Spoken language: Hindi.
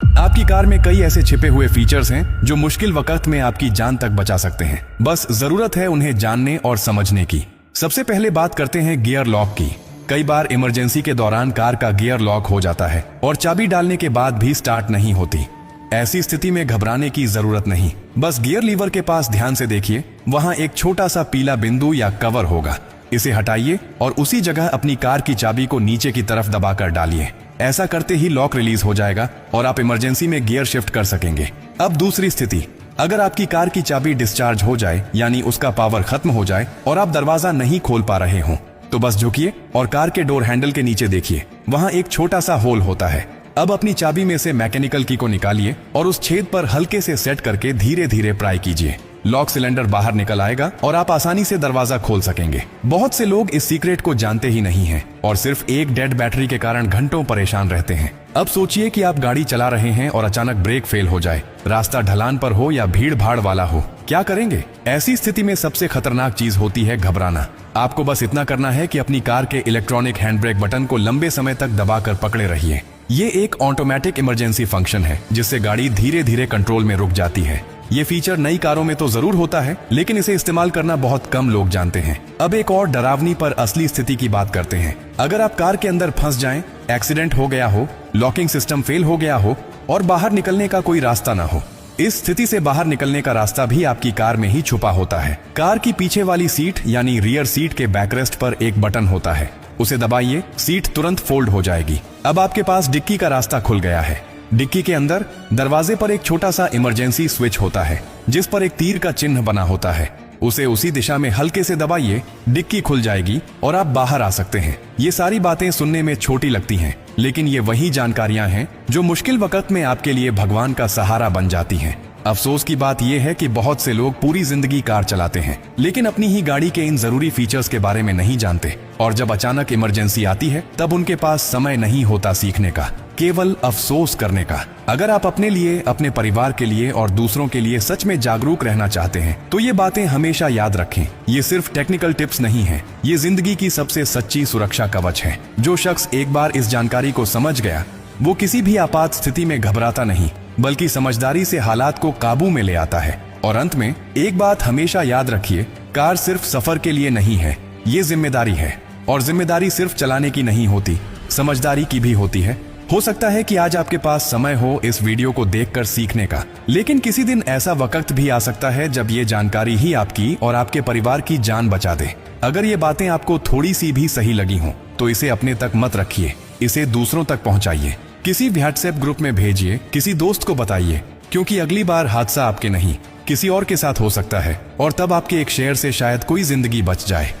आपकी कार में कई ऐसे छिपे हुए फीचर्स हैं जो मुश्किल वक्त में आपकी जान तक बचा सकते हैं। बस जरूरत है उन्हें जानने और समझने की। सबसे पहले बात करते हैं गियर लॉक की। कई बार इमरजेंसी के दौरान कार का गियर लॉक हो जाता है और चाबी डालने के बाद भी स्टार्ट नहीं होती। ऐसी स्थिति में घबराने की जरूरत नहीं। बस गियर लीवर के पास ध्यान से देखिए, वहां एक छोटा सा पीला बिंदु या कवर होगा। इसे हटाइए और उसी जगह अपनी कार की चाबी को नीचे की तरफ दबाकर डालिए। ऐसा करते ही लॉक रिलीज हो जाएगा और आप इमरजेंसी में गियर शिफ्ट कर सकेंगे। अब दूसरी स्थिति, अगर आपकी कार की चाबी डिस्चार्ज हो जाए, यानी उसका पावर खत्म हो जाए और आप दरवाजा नहीं खोल पा रहे हो, तो बस झुकिए और कार के डोर हैंडल के नीचे देखिए, वहां एक छोटा सा होल होता है। अब अपनी चाबी में से मैकेनिकल की को निकालिए और उस छेद पर हल्के से सेट करके धीरे धीरे प्राई कीजिए। लॉक सिलेंडर बाहर निकल आएगा और आप आसानी से दरवाजा खोल सकेंगे। बहुत से लोग इस सीक्रेट को जानते ही नहीं हैं और सिर्फ एक डेड बैटरी के कारण घंटों परेशान रहते हैं। अब सोचिए कि आप गाड़ी चला रहे हैं और अचानक ब्रेक फेल हो जाए, रास्ता ढलान पर हो या भीड़ भाड़ वाला हो, क्या करेंगे? ऐसी स्थिति में सबसे खतरनाक चीज होती है घबराना। आपको बस इतना करना है कि अपनी कार के इलेक्ट्रॉनिक हैंड ब्रेक बटन को लंबे समय तक दबाकर पकड़े रहिए। ये एक ऑटोमेटिक इमरजेंसी फंक्शन है जिससे गाड़ी धीरे धीरे कंट्रोल में रुक जाती है। ये फीचर नई कारों में तो जरूर होता है, लेकिन इसे इस्तेमाल करना बहुत कम लोग जानते हैं। अब एक और डरावनी पर असली स्थिति की बात करते हैं। अगर आप कार के अंदर फंस जाएं, एक्सीडेंट हो गया हो, लॉकिंग सिस्टम फेल हो गया हो और बाहर निकलने का कोई रास्ता ना हो। इस स्थिति से बाहर निकलने का रास्ता भी आपकी कार में ही छुपा होता है। कार की पीछे वाली सीट यानी रियर सीट के बैकरेस्ट पर एक बटन होता है, उसे दबाइए, सीट तुरंत फोल्ड हो जाएगी। अब आपके पास डिक्की का रास्ता खुल गया है। डिक्की के अंदर दरवाजे पर एक छोटा सा इमरजेंसी स्विच होता है जिस पर एक तीर का चिन्ह बना होता है। उसे उसी दिशा में हल्के से दबाइए, डिक्की खुल जाएगी और आप बाहर आ सकते हैं। ये सारी बातें सुनने में छोटी लगती हैं, लेकिन ये वही जानकारियां हैं जो मुश्किल वक्त में आपके लिए भगवान का सहारा बन जाती हैं। अफसोस की बात यह है कि बहुत से लोग पूरी जिंदगी कार चलाते हैं लेकिन अपनी ही गाड़ी के इन जरूरी फीचर्स के बारे में नहीं जानते, और जब अचानक इमरजेंसी आती है तब उनके पास समय नहीं होता सीखने का, केवल अफसोस करने का। अगर आप अपने लिए, अपने परिवार के लिए और दूसरों के लिए सच में जागरूक रहना चाहते हैं तो ये बातें हमेशा याद रखें। ये सिर्फ टेक्निकल टिप्स नहीं है, ये जिंदगी की सबसे सच्ची सुरक्षा कवच है। जो शख्स एक बार इस जानकारी को समझ गया वो किसी भी आपात स्थिति में घबराता नहीं, बल्कि समझदारी से हालात को काबू में ले आता है। और अंत में एक बात हमेशा याद रखिए, कार सिर्फ सफर के लिए नहीं है, ये जिम्मेदारी है। और जिम्मेदारी सिर्फ चलाने की नहीं होती, समझदारी की भी होती है। हो सकता है कि आज आपके पास समय हो इस वीडियो को देखकर सीखने का, लेकिन किसी दिन ऐसा वक्त भी आ सकता है जब ये जानकारी ही आपकी और आपके परिवार की जान बचा दे। अगर ये बातें आपको थोड़ी सी भी सही लगी हों तो इसे अपने तक मत रखिए, इसे दूसरों तक पहुंचाइए। किसी व्हाट्सएप ग्रुप में भेजिए, किसी दोस्त को बताइए, क्योंकि अगली बार हादसा आपके नहीं किसी और के साथ हो सकता है और तब आपके एक शेयर से शायद कोई जिंदगी बच जाए।